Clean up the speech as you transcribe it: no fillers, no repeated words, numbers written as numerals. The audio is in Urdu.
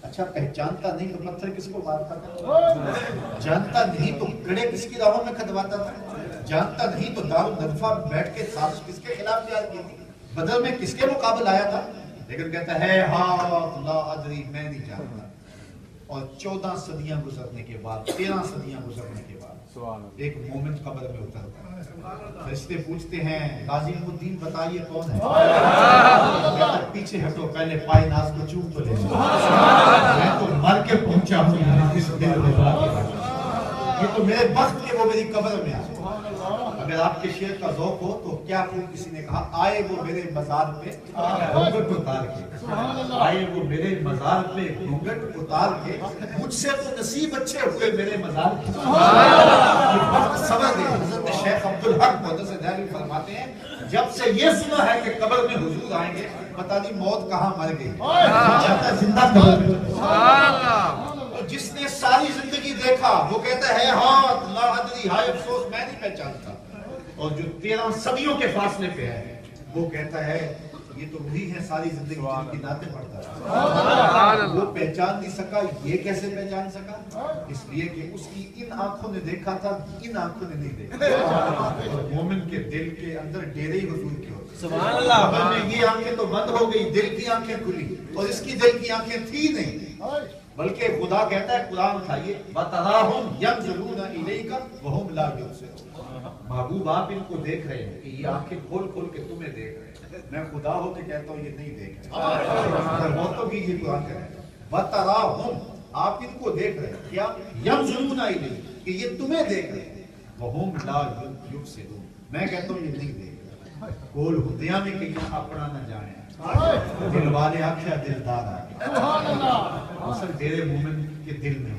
اچھا پہچانتا نہیں تو پتھر کس کو مارتا تھا؟ جانتا نہیں تو کڑے کس کی راہوں میں کھدواتا تھا؟ جانتا نہیں تو دارالندفہ بیٹھ کے سازش کس کے خلاف تیار کی تھی؟ بدر میں کس کے مقابل آیا تھا؟ لیکن کہتا ہے ہاں لا ادری، میں نہیں جانتا۔ اور 14 صدیاں گزرنے کے بعد، 13 صدیاں گزرنے کے بعد ایک مومن قبر میں اترتا ہے۔ فرشتے پوچھتے ہیں غازی الدین بتائیے کون ہے؟ کہتا ہے پیچھے ہٹو، پہلے پائے ناز کو چوم تو لے لو، میں تو مر کے پہنچا ہوں یہاں اس دل میں بڑا کے بعد، یہ تو میرے بخت کے وہ میری قبر میں آئے۔ اگر آپ کے شعر کا ذوق ہو تو کیا خوب کسی نے کہا آئے وہ میرے مزار پہ گھونگھٹ اتار کے، آئے وہ میرے مزار پہ گھونگھٹ اتار کے، مجھ سے تو نصیب اچھے ہوئے میرے مزار کے۔ یہ وقت سبق ہے۔ حضرت شیخ عبدالحق محدث دہلوی فرماتے ہیں جب سے یہ سنا ہے کہ قبر میں حضور آئیں گے، پتہ نہیں موت کہاں مر گئی، جاتا زندہ قبر میں۔ جس نے ساری زندگی دیکھا وہ کہتا ہے ہاں لا ادری، ہائے افسوس میں نہیں پہچانتا۔ اور جو 13 صدیوں کے فاصلے پہ ہے وہ کہتا ہے یہ تو وہی ہے ساری زندگی جن کی نعتیں پڑھتا ہے، وہ پہچان نہیں سکا، یہ کیسے پہچان سکا؟ اس لیے کہ اس کی ان آنکھوں نے دیکھا تھا، ان آنکھوں نے نہیں دیکھا۔ اور مومن کے دل کے اندر ڈیرے ہی حضور کے ہوتے، سبحان اللہ۔ قبر میں یہ آنکھیں تو بند ہو گئی، دل کی آنکھیں کھلی، اور اس کی دل کی آنکھیں تھی نہیں، بلکہ خدا کہتا ہے قرآن اٹھائیے وَتَرَاهُمْ يَنْظُرُونَ إِلَيْكَ وَهُمْ لَا يُبْصِرُونَ۔ محبوب آپ ان کو دیکھ رہے ہیں کہ یہ آنکھیں کھول کھول کے تمہیں دیکھ رہے ہیں، میں خدا ہو کے کہتا ہوں یہ نہیں دیکھ رہے، بہتوں کی یہ قرآن کہہ رہے ہیں وَتَرَاهُمْ، آپ ان کو دیکھ رہے ہیں، کیا يَنْظُرُونَ إِلَيْكَ کہ یہ تمہیں دیکھ رہے ہیں، وَهُمْ لَا يُبْصِرُونَ، میں کہتا ہوں یہ نہیں دیکھ رہے۔ کول ہوتیاں میں کہ یہ اپنا نہ جانے، دل والے آنکھیں دلدار آگے، اصل ڈیرے مومن کے دل میں